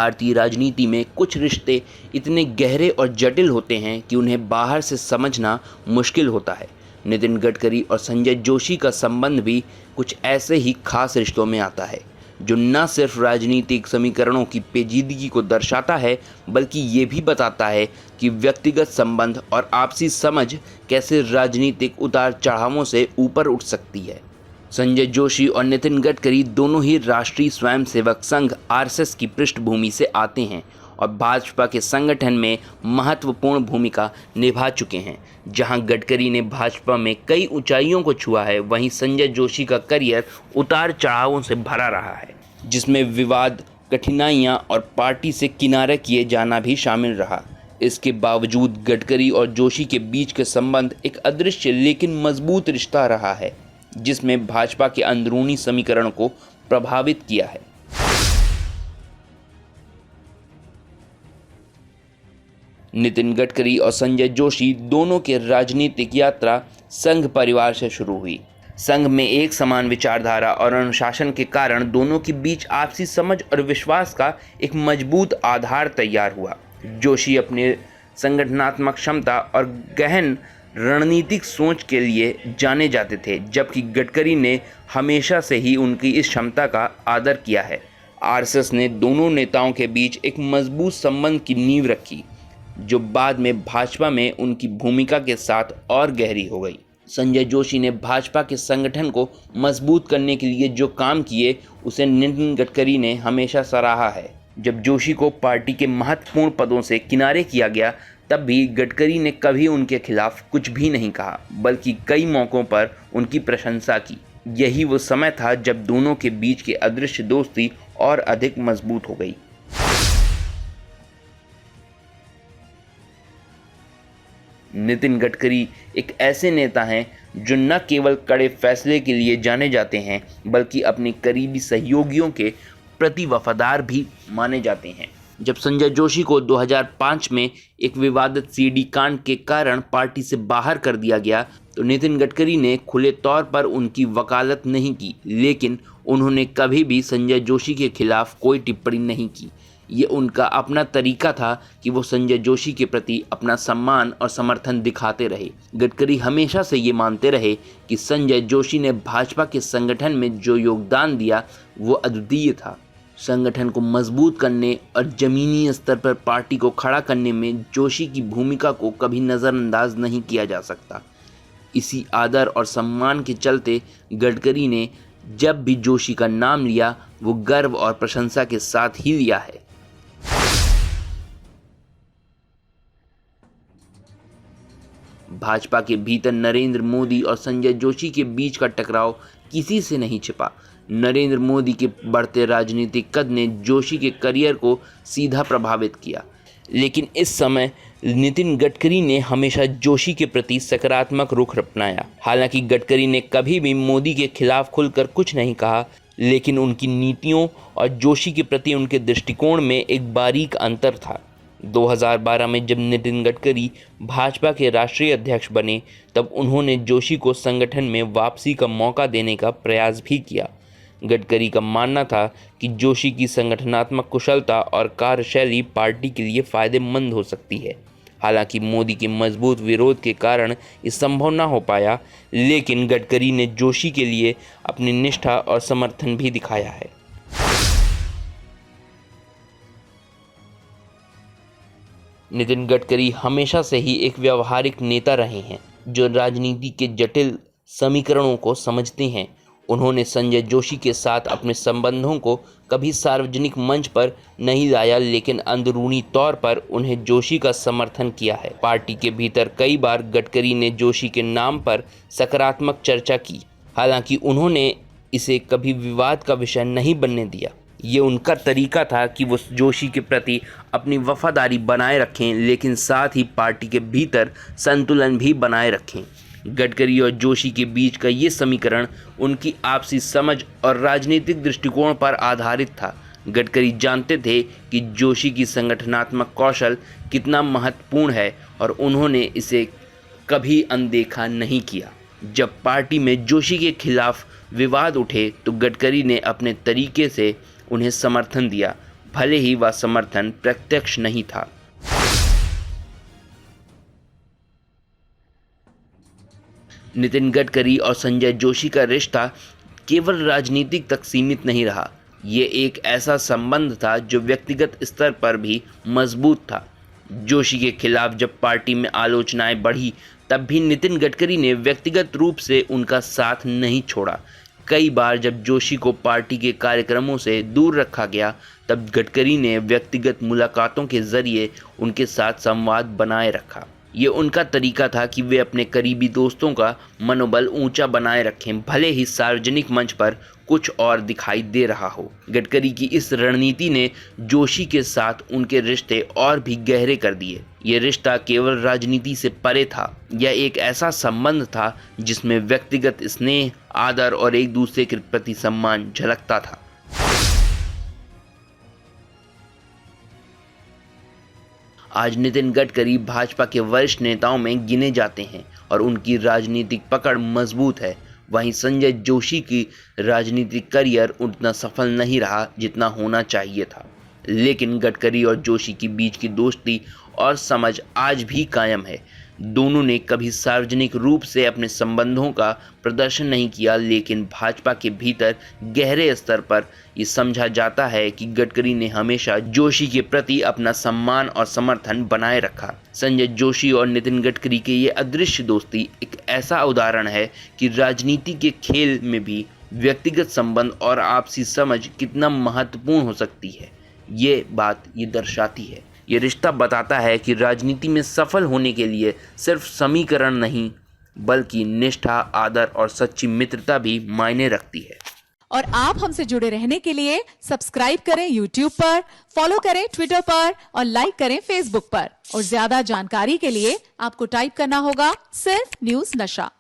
भारतीय राजनीति में कुछ रिश्ते इतने गहरे और जटिल होते हैं कि उन्हें बाहर से समझना मुश्किल होता है। नितिन गडकरी और संजय जोशी का संबंध भी कुछ ऐसे ही खास रिश्तों में आता है, जो न सिर्फ राजनीतिक समीकरणों की पेचीदगी को दर्शाता है, बल्कि ये भी बताता है कि व्यक्तिगत संबंध और आपसी समझ कैसे राजनीतिक उतार चढ़ावों से ऊपर उठ सकती है। संजय जोशी और नितिन गडकरी दोनों ही राष्ट्रीय स्वयंसेवक संघ आरएसएस की पृष्ठभूमि से आते हैं और भाजपा के संगठन में महत्वपूर्ण भूमिका निभा चुके हैं। जहां गडकरी ने भाजपा में कई ऊंचाइयों को छुआ है, वहीं संजय जोशी का करियर उतार चढ़ावों से भरा रहा है, जिसमें विवाद, कठिनाइयां और पार्टी से किनारे किए जाना भी शामिल रहा। इसके बावजूद गडकरी और जोशी के बीच के संबंध एक अदृश्य लेकिन मजबूत रिश्ता रहा है, जिसमें भाजपा के अंदरूनी समीकरण को प्रभावित किया है। नितिन गडकरी और संजय जोशी दोनों की राजनीतिक यात्रा संघ परिवार से शुरू हुई। संघ में एक समान विचारधारा और अनुशासन के कारण दोनों के बीच आपसी समझ और विश्वास का एक मजबूत आधार तैयार हुआ। जोशी अपने संगठनात्मक क्षमता और गहन रणनीतिक सोच के लिए जाने जाते थे, जबकि गडकरी ने हमेशा से ही उनकी इस क्षमता का आदर किया है। आरएसएस ने दोनों नेताओं के बीच एक मजबूत संबंध की नींव रखी, जो बाद में भाजपा में उनकी भूमिका के साथ और गहरी हो गई। संजय जोशी ने भाजपा के संगठन को मजबूत करने के लिए जो काम किए, उसे नितिन गडकरी ने हमेशा सराहा है। जब जोशी को पार्टी के महत्वपूर्ण पदों से किनारे किया गया, तब भी गडकरी ने कभी उनके खिलाफ कुछ भी नहीं कहा, बल्कि कई मौक़ों पर उनकी प्रशंसा की। यही वो समय था जब दोनों के बीच की अदृश्य दोस्ती और अधिक मजबूत हो गई। नितिन गडकरी एक ऐसे नेता हैं जो न केवल कड़े फैसले के लिए जाने जाते हैं, बल्कि अपने करीबी सहयोगियों के प्रति वफादार भी माने जाते हैं। जब संजय जोशी को 2005 में एक विवादित सीडी कांड के कारण पार्टी से बाहर कर दिया गया, तो नितिन गडकरी ने खुले तौर पर उनकी वकालत नहीं की, लेकिन उन्होंने कभी भी संजय जोशी के खिलाफ कोई टिप्पणी नहीं की। ये उनका अपना तरीका था कि वो संजय जोशी के प्रति अपना सम्मान और समर्थन दिखाते रहे। गडकरी हमेशा से ये मानते रहे कि संजय जोशी ने भाजपा के संगठन में जो योगदान दिया वो अद्वितीय था। संगठन को मजबूत करने और जमीनी स्तर पर पार्टी को खड़ा करने में जोशी की भूमिका को कभी नज़रअंदाज नहीं किया जा सकता। इसी आदर और सम्मान के चलते गडकरी ने जब भी जोशी का नाम लिया, वो गर्व और प्रशंसा के साथ ही लिया है। भाजपा के भीतर नरेंद्र मोदी और संजय जोशी के बीच का टकराव किसी से नहीं छिपा। नरेंद्र मोदी के बढ़ते राजनीतिक कद ने जोशी के करियर को सीधा प्रभावित किया, लेकिन इस समय नितिन गडकरी ने हमेशा जोशी के प्रति सकारात्मक रुख अपनाया। हालांकि गडकरी ने कभी भी मोदी के खिलाफ खुलकर कुछ नहीं कहा, लेकिन उनकी नीतियों और जोशी के प्रति उनके दृष्टिकोण में एक बारीक अंतर था। 2012 में जब नितिन गडकरी भाजपा के राष्ट्रीय अध्यक्ष बने, तब उन्होंने जोशी को संगठन में वापसी का मौका देने का प्रयास भी किया। गडकरी का मानना था कि जोशी की संगठनात्मक कुशलता और कार्यशैली पार्टी के लिए फायदेमंद हो सकती है। हालांकि मोदी के मजबूत विरोध के कारण ये संभव न हो पाया, लेकिन गडकरी ने जोशी के लिए अपनी निष्ठा और समर्थन भी दिखाया है। नितिन गडकरी हमेशा से ही एक व्यावहारिक नेता रहे हैं, जो राजनीति के जटिल समीकरणों को समझते हैं। उन्होंने संजय जोशी के साथ अपने संबंधों को कभी सार्वजनिक मंच पर नहीं लाया, लेकिन अंदरूनी तौर पर उन्हें जोशी का समर्थन किया है। पार्टी के भीतर कई बार गडकरी ने जोशी के नाम पर सकारात्मक चर्चा की, हालांकि उन्होंने इसे कभी विवाद का विषय नहीं बनने दिया। ये उनका तरीका था कि वो जोशी के प्रति अपनी वफादारी बनाए रखें, लेकिन साथ ही पार्टी के भीतर संतुलन भी बनाए रखें। गडकरी और जोशी के बीच का ये समीकरण उनकी आपसी समझ और राजनीतिक दृष्टिकोण पर आधारित था। गडकरी जानते थे कि जोशी की संगठनात्मक कौशल कितना महत्वपूर्ण है और उन्होंने इसे कभी अनदेखा नहीं किया। जब पार्टी में जोशी के खिलाफ विवाद उठे तो गडकरी ने अपने तरीके से उन्हें समर्थन दिया। भले ही वह समर्थन प्रत्यक्ष नहीं था। नितिन गडकरी और संजय जोशी का रिश्ता केवल राजनीतिक तक सीमित नहीं रहा। ये एक ऐसा संबंध था जो व्यक्तिगत स्तर पर भी मजबूत था। जोशी के खिलाफ जब पार्टी में आलोचनाएं बढ़ी, तब भी नितिन गडकरी ने व्यक्तिगत रूप से उनका साथ नहीं छोड़ा। कई बार जब जोशी को पार्टी के कार्यक्रमों से दूर रखा गया, तब गडकरी ने व्यक्तिगत मुलाकातों के जरिए उनके साथ संवाद बनाए रखा। ये उनका तरीका था कि वे अपने करीबी दोस्तों का मनोबल ऊंचा बनाए रखें, भले ही सार्वजनिक मंच पर कुछ और दिखाई दे रहा हो। गडकरी की इस रणनीति ने जोशी के साथ उनके रिश्ते और भी गहरे कर दिए। ये रिश्ता केवल राजनीति से परे था। यह एक ऐसा संबंध था जिसमें व्यक्तिगत स्नेह, आदर और एक दूसरे के प्रति सम्मान झलकता था। आज नितिन गडकरी भाजपा के वरिष्ठ नेताओं में गिने जाते हैं और उनकी राजनीतिक पकड़ मजबूत है। वहीं संजय जोशी की राजनीतिक करियर उतना सफल नहीं रहा जितना होना चाहिए था, लेकिन गडकरी और जोशी के बीच की दोस्ती और समझ आज भी कायम है। दोनों ने कभी सार्वजनिक रूप से अपने संबंधों का प्रदर्शन नहीं किया, लेकिन भाजपा के भीतर गहरे स्तर पर ये समझा जाता है कि गडकरी ने हमेशा जोशी के प्रति अपना सम्मान और समर्थन बनाए रखा। संजय जोशी और नितिन गडकरी के ये अदृश्य दोस्ती एक ऐसा उदाहरण है कि राजनीति के खेल में भी व्यक्तिगत संबंध और आपसी समझ कितना महत्वपूर्ण हो सकती है। ये बात ये दर्शाती है। ये रिश्ता बताता है कि राजनीति में सफल होने के लिए सिर्फ समीकरण नहीं, बल्कि निष्ठा, आदर और सच्ची मित्रता भी मायने रखती है। और आप हमसे जुड़े रहने के लिए सब्सक्राइब करें YouTube पर, फॉलो करें Twitter पर और लाइक करें Facebook पर। और ज्यादा जानकारी के लिए आपको टाइप करना होगा सिर्फ न्यूज़ नशा।